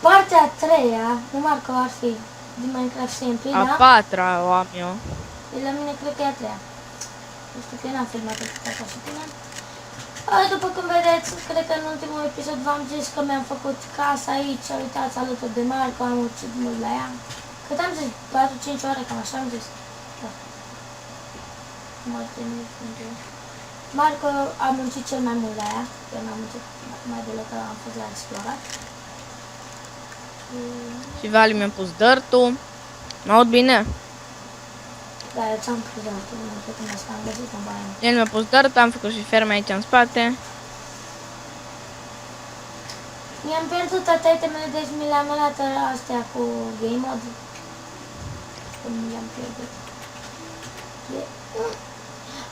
Partea a treia, nu Marco, ar fi din Minecraft SMP, A da? patra o am eu. De la mine cred că e a treia. Nu știu că n-am filmat așa și tine. După cum vedeți, cred că în ultimul episod v-am zis că mi-am făcut casa aici, uitați alături de Marco, am muncit mult la ea. Cât am zis? 4-5 ore, cam așa am zis. Da. Marco a muncit cel mai mult la ea, eu n-am muncit mai deloc, că am fost la explorat. Și Vali mi-a pus dirt-ul. Mă aud bine? Da, eu ți-am pus altul, nu știu cum asta, am găsit în baie. El mi-a pus dirt, am făcut și ferme aici în spate. Mi-am pierdut toate itemele, deci mi le-am luat astea cu game mode. Când mi-am pierdut.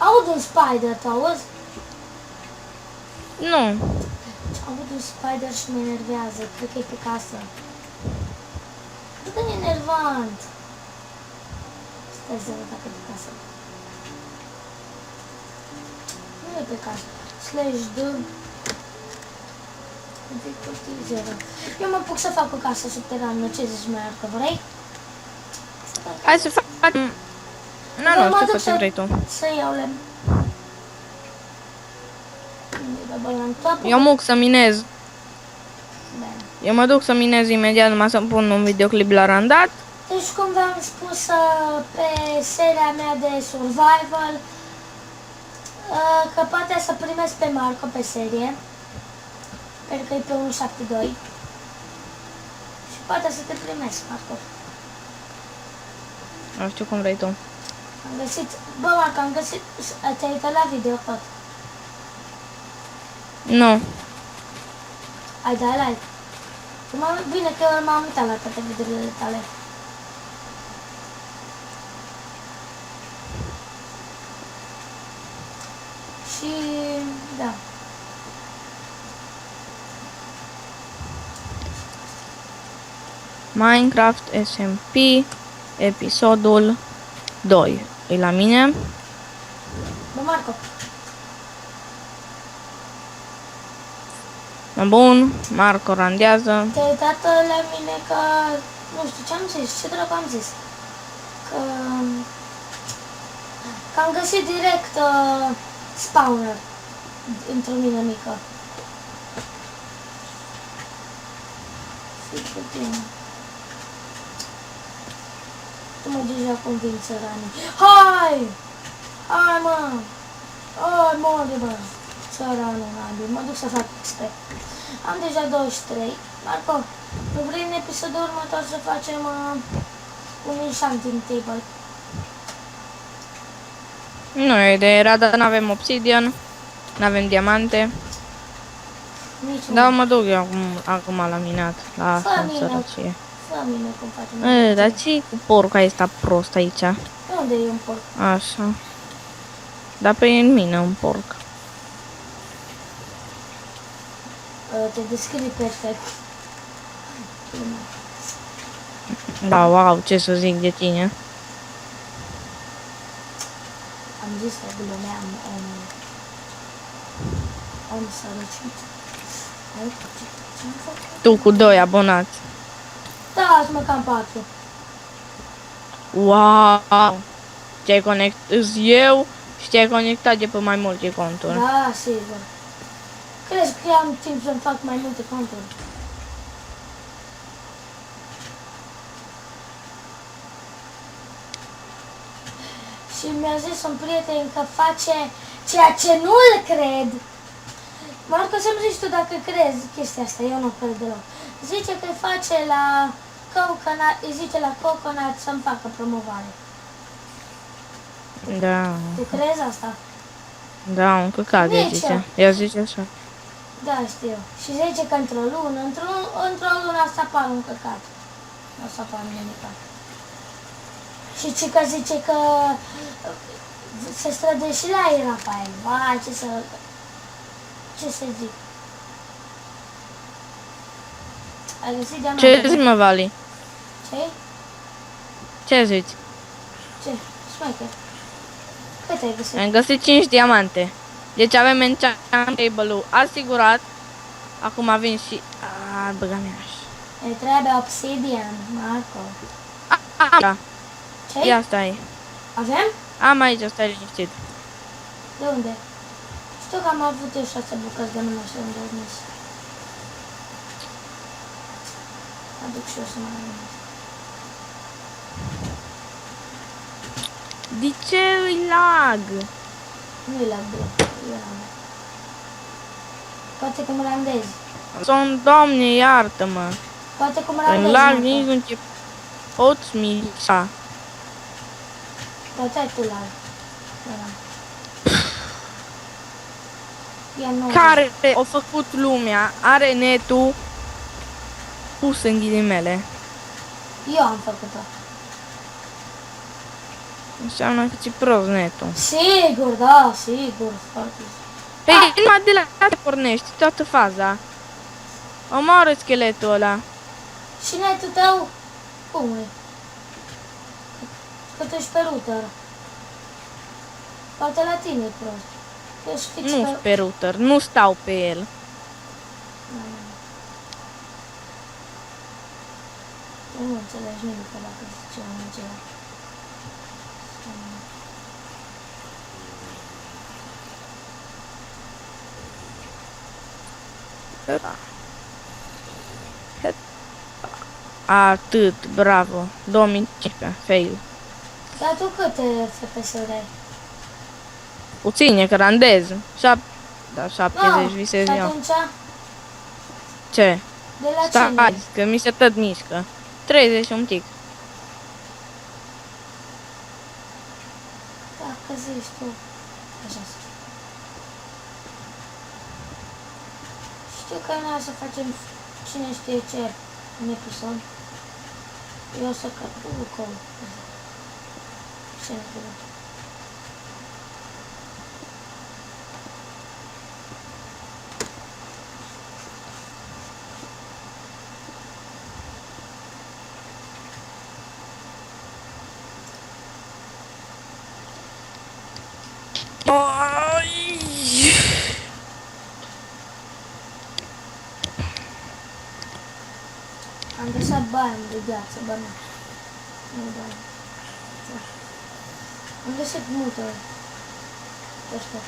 Aud un spider, tu auzi? Nu. Aud un spider și mă enervează, cred că e pe casă. Cât de enervant! Stai să văd dacă e pe casă. Nu e pe casă. Slash D. Eu mă apuc să fac o casă subterană, ce zici, Marco, vrei? Hai să facem... Nu știu ce vrei tu. Să iau lemn. Eu mă duc să minez. Bine. Eu mă duc să minez imediat, numai să-mi pun un videoclip la randat. Deci, cum v-am spus pe seria mea de survival, că poate să primesc pe Marco pe serie, pentru că e pe 1.7.2 și poate să te primesc, Marco. Nu știu cum vrei tu. Am găsit, bă, Marco, am găsit, te-ai uitat la video tot. Nu. Ai dat like. Bine că eu m-am uitat la toate videourile tale. Și, da. Minecraft SMP episodul 2. E la mine? Bă, Marco. Bun, Marco randează. Te-ai uitat la mine că, nu știu ce am zis, ce dracu am zis? Că am găsit direct spawner într-o mină mică. Fii cu tine. Tu mă deja convins, țăranii. Hai! Hai, mă! Hai, mori, bă! Țăranul, nabil. Mă duc să fac XP. Am deja 23. Marco, nu vrei în episodul următor să facem un enchanting table? Nu e de era, dar n-avem obsidian, n-avem diamante. Niciun. Da, mă duc eu acum la minat, la asta în Fă sărăcie. mine cum facem. Dar ce cu porca ăsta prost aici? Unde e un porc? Așa. Dar pe în mine un porc. Te descrii perfect. Da, wow, ce să zic de tine. Am zis că glumeam om sărăcit. Ce-am făcut? Tu cu 2 abonați. Da, mă cam 4. Wow! Te-ai conectat eu și te-ai conectat de pe mai multe conturi. Da, sigur. Crezi că am timp să-mi fac mai multe conturi? Și mi-a zis un prieten că face ceea ce nu-l cred. Marco, să-mi zici tu dacă crezi chestia asta, eu nu cred deloc. Zice că face la Coconut, îi zice la Coconut să-mi facă promovare. Da. Tu crezi asta? Da, un căcat de Nici zice. eu. Ea zice așa. Da, știu. Și zice că într-o lună să apară un căcat. Nu o să apară nimic. Și Cica zice că se străduie și la ei, Rafael. Vai, ce să zic? Ai găsit diamante? Ce zici, mă, Vali? Ce? Ce zici? Ce? Șmecher. Cât ai găsit? Am găsit 5 diamante. Deci avem enchant table-ul asigurat. Acum vin și... băga mea așa. Ne trebuie obsidian, Marco. Da. Ce? Ia stai. Avem? Am aici, stai liniștit. De unde? Știu că am avut eu 6 bucăți, dar nu mai știu unde au mers. Aduc și eu să mai am. De ce îi lag? Nu-i la bine. Poate că mă randezi. Sunt, Doamne, iartă-mă. Poate că mă În randezi, lag Marco. nici nu te poți mișa. Poate ai tu lag. Ia nouă. Care a făcut lumea, are netul pus în ghilimele. Eu am făcut-o. Înseamnă că ți prost netul. Sigur, da, sigur. Foarte. Păi, numai de la te pornești toată faza. Omoară scheletul ăla. Și netul tău? Cum e? Că tu ești pe router. Poate la tine e prost. Ești fix Nu pe... pe router, nu stau pe el. Nu înțelegi nimic dacă zice omul acela. Atât, bravo. 2015, fail. Dar tu câte FPS-uri ai? Puține, că randez. Da, 70 No, visez și eu. atunci, Ce? de la Stai, cine? că mi se tot mișcă. 30 un tic. Dacă zici tu. Așa să fie. Știu că noi o să facem cine știe ce în episod. Eu o să căpul acolo. Ce ne trebuie? Am găsat baia de gheață, bă, nu. Nu, da. Am găsit multe ăștia.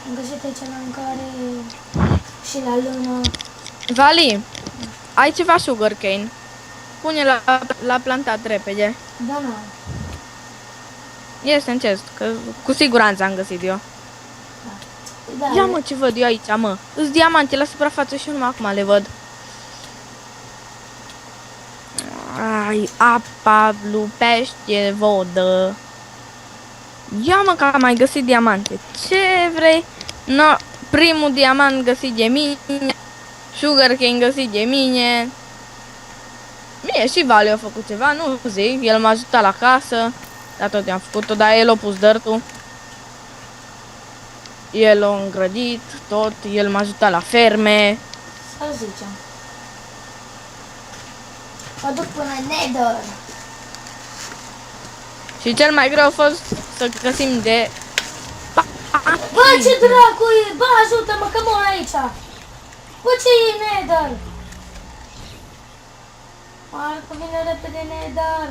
Am găsit aici la mâncare și la lână. Vali, ai ceva sugarcane? Pune la plantat repede. Da, nu. Este în chest, că cu siguranță am găsit eu. Da, Ia mă ce văd eu aici, mă. Îs diamante la suprafață și numai acum le văd. Ai, apa, pește, vodă. Ia mă că am mai găsit diamante. Ce vrei? No, primul diamant găsit de mine. Sugarcane găsit de mine. Mie și Vali a făcut ceva, nu zic. El m-a ajutat la casă. Dar tot i-am făcut-o, dar el a pus dărtul. El a îngrădit tot, el m-a ajutat la ferme. să zicem. Mă duc până în Nether. Și cel mai greu a fost să găsim de... Bă, ce dracu e? Bă, ajută-mă că mor aici. Bă, ce e Nether? Marco, vine repede Nether.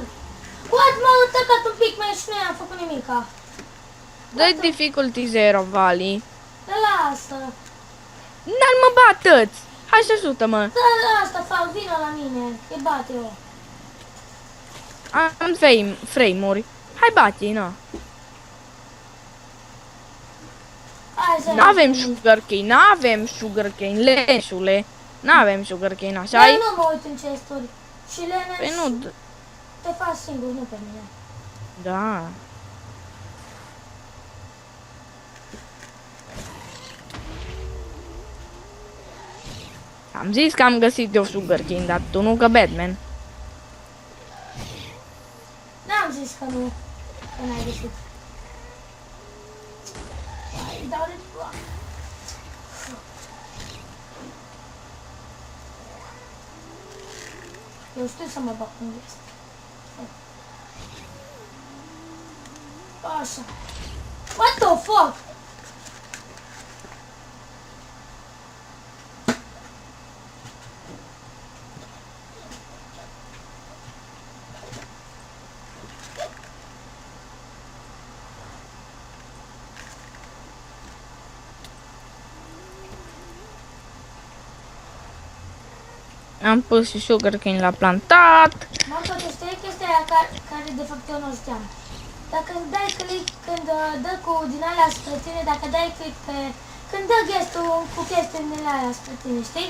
What, m-au atacat un pic mai și nu i-am făcut nimica. Dă difficulty 0, Vali. Dar lasă. Dar mă batăți! Hai și ajută-mă! Dar asta fac, vină la mine. Te bate eu. Am frame-uri. Hai bate, na. Hai să N-avem sugarcane, leșule. N-avem sugarcane, așa Eu e? nu mă uit în chesturi. Și Lena, Păi nu, te faci singur, nu pe mine. da. Am zis că am găsit eu Sugar Cane, dar tu nu că Batman. N-am zis că nu, că n-ai găsit. Îi dau de toate. Eu știu să mă bag în viață. Așa. What the fuck? Am pus și Sugar Cane la plantat. Mă, poate știi chestia aia care de fapt eu nu știam. Dacă dai click când dă cu din alea spre tine, dacă dai click pe... Când dă gestul cu chestii din alea spre tine, știi?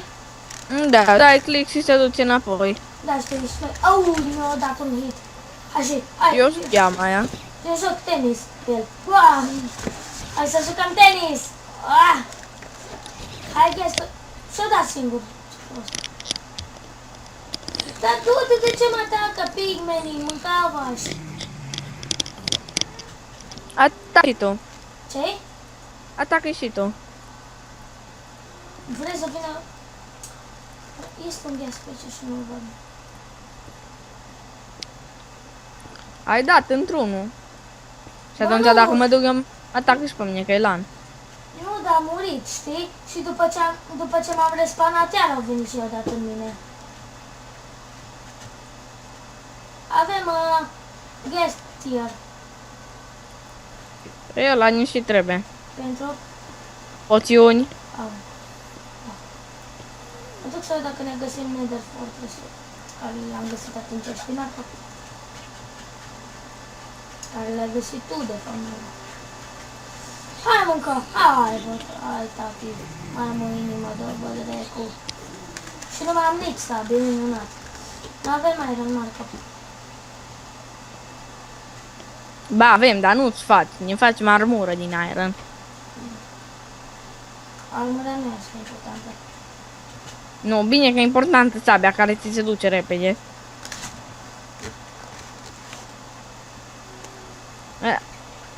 Da, dai click și se duce înapoi. Da, știi, și noi... Au, mi-a dat un hit. Așa, hai. Eu știam aia. Eu joc tenis cu el. Uah! Hai să jucăm tenis! Ah! Hai gestul. Și-o dat singur. Ce prost. Dar du-te, de ce mă atacă pigmenii? Mâncava-și. Atacă și tu. Ce? Atacă și tu. Vrei să vină... Este un gheață pe ce și nu-l văd. Ai dat într-unul. Și Bă, atunci nu. dacă mă duc eu, atacă și pe mine, că e lan. Nu, dar a murit, știi? Și după ce m-am respawnat, iar au venit și i-au dat în mine. Avem guest tier Eu la nici și trebuie. pentru... Poțiuni. Au. Da. Mă duc să văd dacă ne găsim Nether Fortress-ul care l-am găsit atunci, știi, Marco? Care l-ai găsit tu, de fapt, nu. Hai, mâncă! Hai, bă! Hai, tati! Mai am o inimă de bădrecu. Și nu mai am nici sabi, minunat. Nu avem iron, Marco. Ba, avem, dar nu-ți faci. Ne facem armură din iron. Armura nu este importantă. Nu, bine că e importantă sabia care ți se duce repede.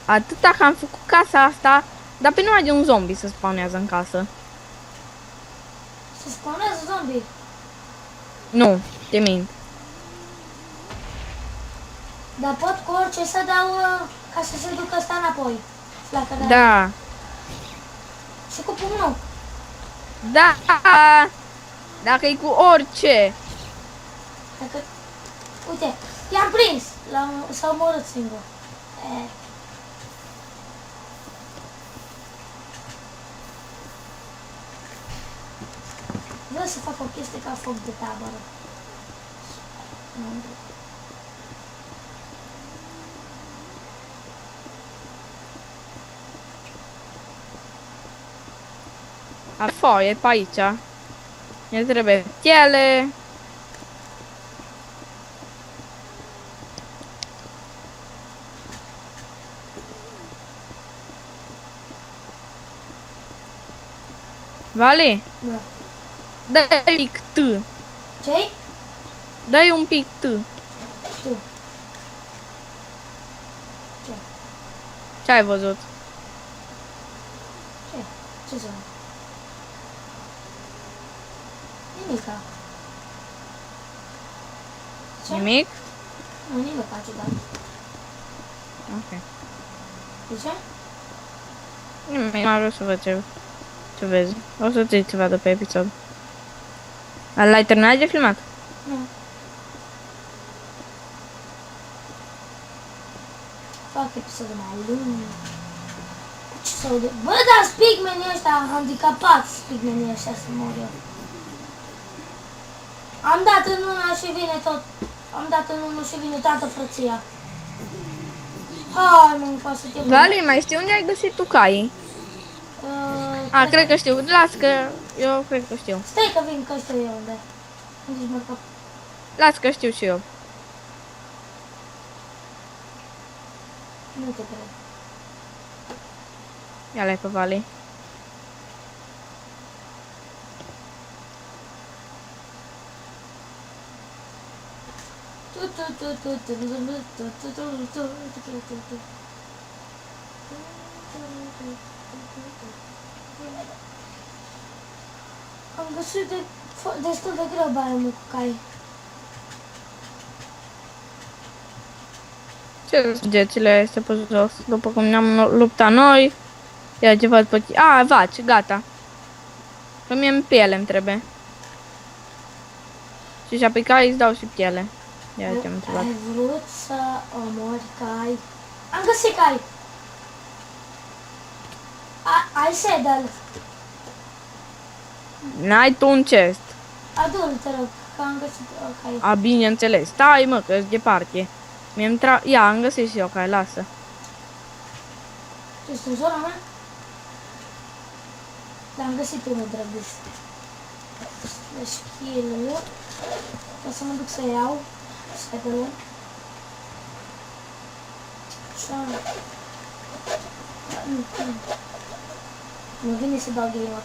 Atâta că am făcut casa asta, dar pe numai de un zombie se spawnează în casă. Se spawnează zombie. Nu, te mint. Dar pot cu orice să dau ca să se ducă ăsta înapoi. Dacă da. Da. Și cu pumnul. Da. Dacă e cu orice. Dacă... Uite, i-am prins. S-a omorât singur. Vreau să fac o chestie ca foc de tabără. Nu. A foaie pe aici. Ne trebuie piele. Vale, Da. dai un pic T. Ce-i? Dai un pic T. Tu. Ce? Ce ai văzut? Ce? Ce să fac? Nimica. Ce? Nimic? Nu, nimic altceva. Ok. De ce? Nimic, mai vreau să văd ce vezi. O să ți ceva de pe episod. L-ai terminat de filmat? Nu. Fac episodul mai lung. Ce să aude? Bă, dar pigmenii ăștia handicapați, pigmenii ăștia să mor eu. Am dat în una și vine tot. Am dat în unul și vine toată frăția. Hai, mă, poate să te bun. Vale, mai știi unde ai găsit tu caii? Cred că știu. Las că eu cred că știu. Stai că vin, că știu eu unde. Unde ești, mă, că... Las că știu și eu. Nu te cred. Ia-le pe Vale. Am găsit destul de greu baiul cu cai. Ce săgețile este pe jos? După cum ne-am luptat noi. Ia ce văd pe... A, vaci, gata. Că mie în piele îmi trebuie. Și și-a picat, îți dau și piele. Ia ce-am întrebat. Ai vrut să omori cai? Am găsit cai! Ai sedal. N-ai tu un chest. Adu-l, te rog, că am găsit cai. A, bineînțeles. Stai, mă, că-s departe. Mie-mi Ia, am găsit și eu cai, lasă. Tu ești în zona mea? L-am găsit unul drăguț. Deci, kill-ul. O să mă duc să iau. Sedalul. Așa. Nu vine să dau game-ul.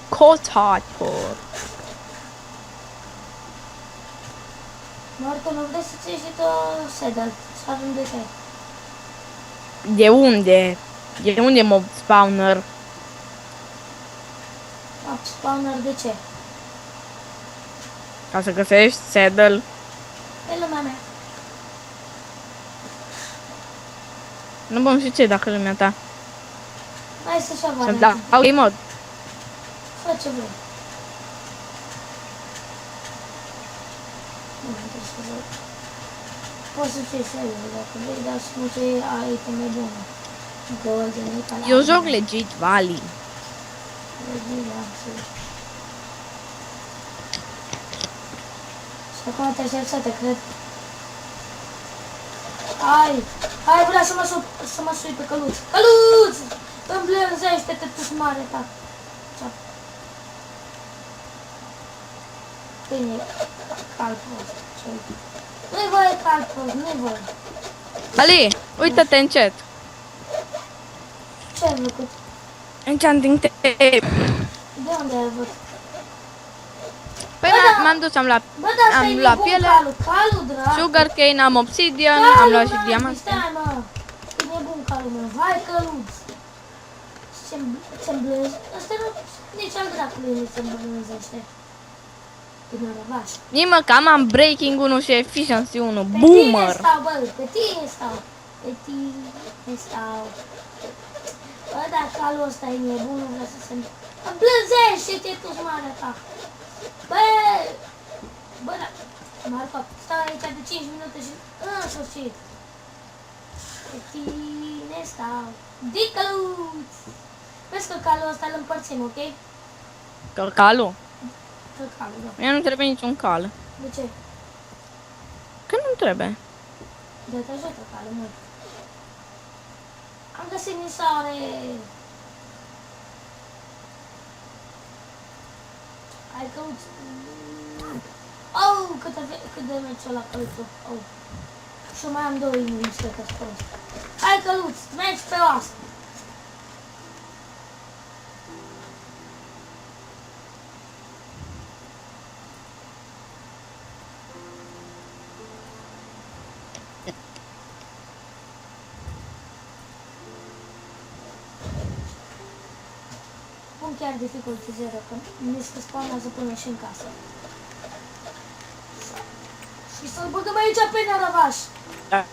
Cold hardcore. Marco, nu vrei să-ți ieși și tu sedal? Să avem de cai. De unde? De unde mob spawner? Up spawner de ce? Ca să găsești saddle. Pe lumea mea. Nu bun, și ce dacă lumea ta? Hai să-și Să-mi variante. dau game mod. Fă ce vrei. Nu mai trebuie să văd. Poți să fii serios dacă vrei, dar să nu ce iteme bune. Golden, Italia. Eu joc legit Valley. Și acum te aștept să te cred. Hai, vrea să mă sui pe căluț. Căluț! Îmblânzește-te tu cu mare ta. Bine, calpul ăsta. Nu-i voie calpul, nu-i voie. Ali, uită-te încet. Ce ai făcut? Enchanting tape. De unde ai avut? Păi m-am dus, am luat, Bă, dar am stai luat nebun, piele, calul, dracu. sugarcane, am obsidian, Calul, am luat și mă, diamante. Stai, mă. E nebun calul meu. Hai, căluț. Ce îmblânzi? Ăsta nu, nici al dracului nu se îmblânzește. Din răvaș. Nimă că am breaking 1 și efficiency 1. Pe tine Boomer. stau, bă, pe tine stau. Pe tine stau. Bă, dar calul ăsta e nebun, nu vrea să se îmblânzește-te tu, marea ta. Bă, da. Marco, stau aici de 5 minute și în sfârșit. Pe tine stau. Dicăluț! Vezi că calul ăsta îl împărțim, ok? Calul? Calul, da. Mie nu trebuie niciun cal. De ce? Că nu trebuie. De te ajută calul, mă. Am găsit nisare. Hai căluț. Oh, cât de merge la căluțul. Oh. Și mai am 2 inimi, sper că scos. Hai căluț, mergi pe oasă. Pun chiar dificulty 0, că mi se spawnează până și în casă. Și să-l băgăm aici pe nărăvaș.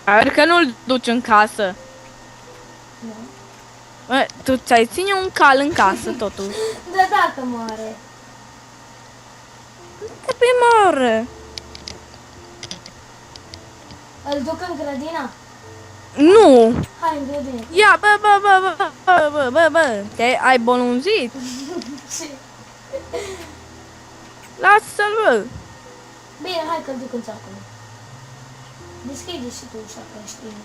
Dar că nu-l duci în casă. Nu. Bă, tu ți-ai ține un cal în casă, totuși. Da, dacă moare. Te pe moară. Îl duc în grădina? Nu. Hai, în grădină. Ia, bă, ai bolunzit. Ce? Lasă-l, bă. Bine, hai că-l duc în țarcă. Deschide și tu ușa, că știi.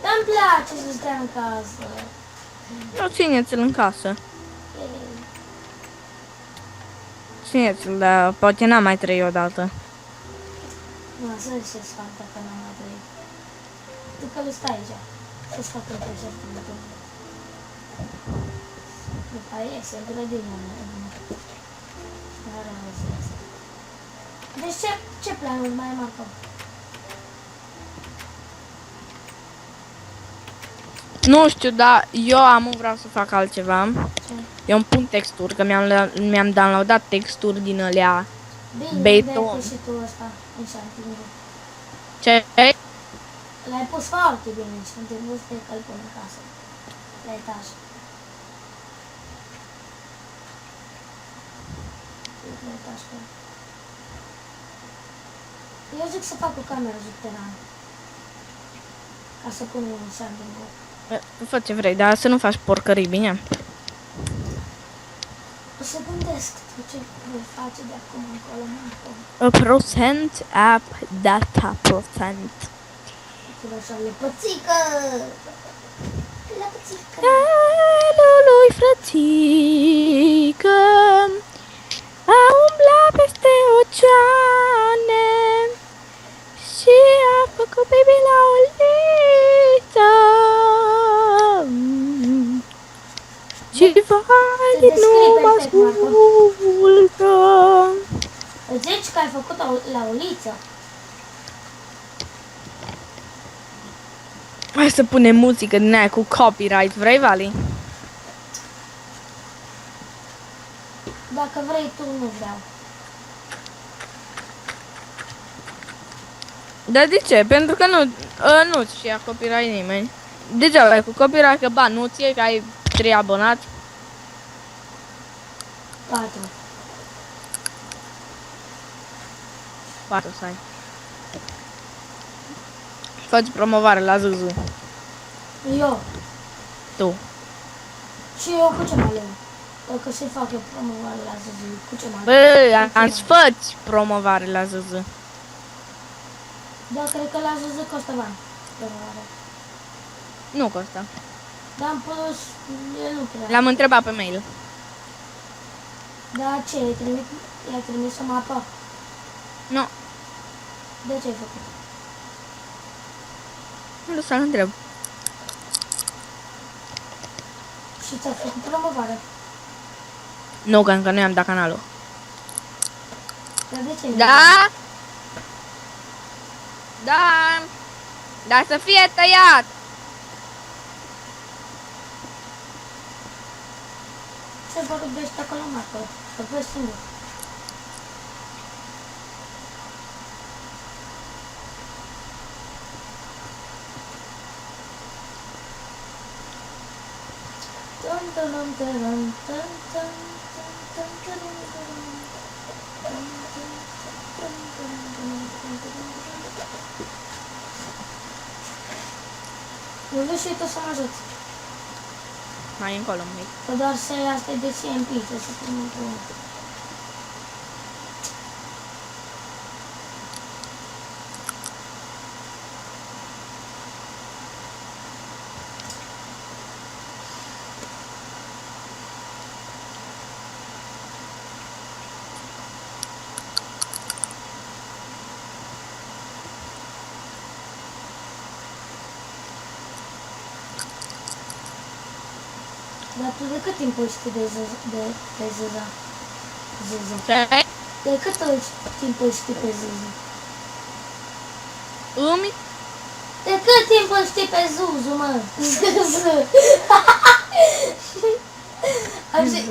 Dar-mi place să stea în casă. Nu, țineți-l în casă. Țineți-l, dar poate n-am mai trăit odată. Nu, să ce-ți fac dacă n-am mai trăit. Tu că-l stai aici. Să-ți fac un prezent. După aia iese grădina mea. Deci ce planuri mai am acum? Nu știu, dar eu vreau să fac altceva. Ce? Eu îmi pun texturi, că mi-am downloadat texturi din alea Bine, beton. unde ai pus și tu ăsta? Enchanting-ul. Ce? L-ai pus foarte bine enchanting-ul, stai că-l pun în casă. La etaj. La etaj, pe ăla. Eu zic să fac o cameră subterană. Ca să pun un enchanting-ul. Fă ce vrei, dar să nu faci porcării, bine? O să gândesc tot ce voi face de acum încolo, A procent app data procent. Să vă așa lepățică! Lepățică! Lui frățică a umblat peste oceane și a făcut baby la o listă. Și vai Te nu descrii mă perfect, Marco. ascultă. Îți zici că ai făcut la uliță? Hai să punem muzică din aia cu copyright, vrei, Vali? Dacă vrei tu, nu vreau. Dar de ce? Pentru că nu-ți ia copyright nimeni. Degeaba ai cu copyright, că ba, nu ție, că ai 3 abonați. 4. 4 să ai. Faci promovare la Zuzu. Eu. Tu. Și eu cu ce mă leg? Dacă se fac eu promovare la Zuzu, cu ce mă leg? Bă, azi faci promovare la Zuzu. Da, cred că la Zuzu costă bani. Promovare. Nu costă. Dar în plus, eu nu cred. L-am întrebat pe mail. Da, ce? I-ai trimis o mapă? Nu, De ce ai făcut? nu să-l întreb. Și ți-a făcut promovare. Nu, că încă nu i-am dat canalul. Dar de ce? Da? Da. Dar să fie tăiat. Ce vorbești acolo, Marco? Vorbești singur. Dun, dun, dun, dun, dun, dun, dun, dun, dun, dun, nu vezi și tu să mă ajuți. Mai încolo un mic. Că doar să iei asta de CMP, trebuie să pun într-un... Dar tu de cât timp ești pe Zuza? Zuzu. Ce? De cât timp ești pe Zuzu? Îmi? De cât timp știi pe Zuzu, mă? Zuzu. Am zis...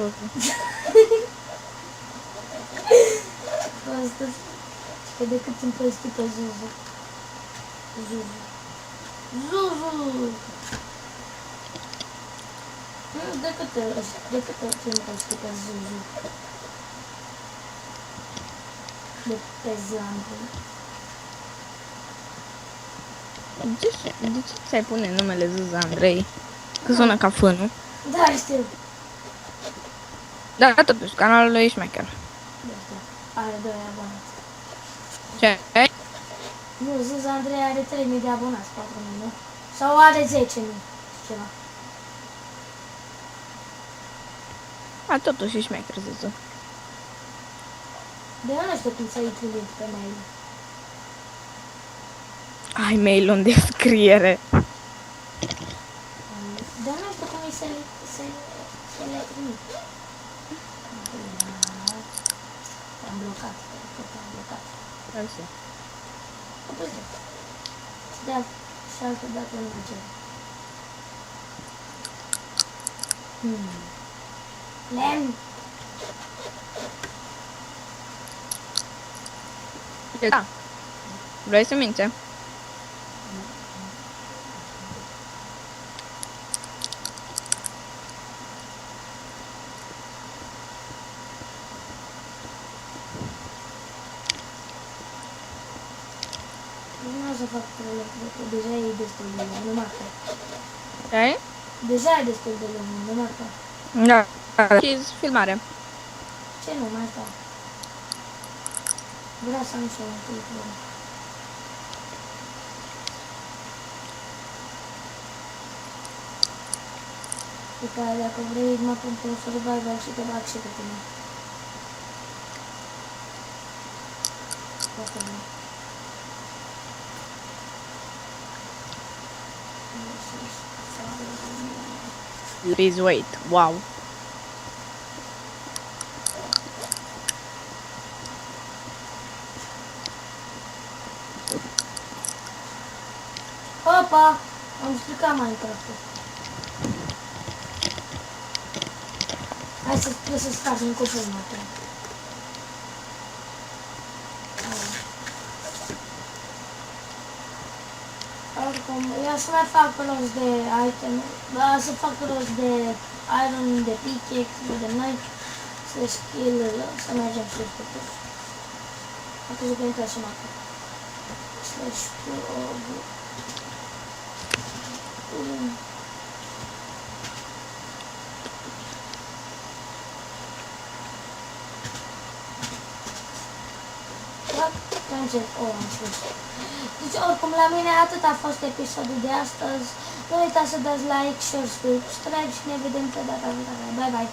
Astăzi. Că de cât timp știi pe Zuzu? Zuzu. Zuzu. De cât timp știi pe Zuzu? De pe Zandru. De ce ți-ai pune numele Zuzu Andrei? Că sună ca fânul. Da, știu. Dar totuși, canalul lui e șmecher. Da, știu. Are 2 abonați. Ce? Nu, Zuzu Andrei are 3.000 de abonați, 4.000, nu? Sau are 10.000 ceva. A, totuși e șmecher Zuzu. De eu nu știu cum să intri link pe mail. Ai mail în descriere. să le trimit. Am blocat, cred că am blocat. Așa. Da, și altă dată nu merge. Lemn. Da. Vrei semințe? Nu o să fac probleme, că deja e destul de lung, numai că. Ok? Deja e destul de lung, numai că. Da. Și filmare. Ce nu, mai stau. Vreau să am și eu un clip bun. După aia, dacă vrei, mă pun pe un survival și te bag și pe tine. Foarte bine. Please wait. Wow. Opa! Am stricat Minecraft-ul. Hai să trebuie să spargem cupul noastră. Oricum, eu să mai fac rost de item, să fac rost de iron, de pickaxe, de knife, să skill, să mergem sus pe tot. Atunci că intră și mapă. Slash am spus. Deci oricum la mine atât a fost episodul de astăzi. Nu uitați să dați like, share, subscribe și ne vedem pe data viitoare. Bye bye!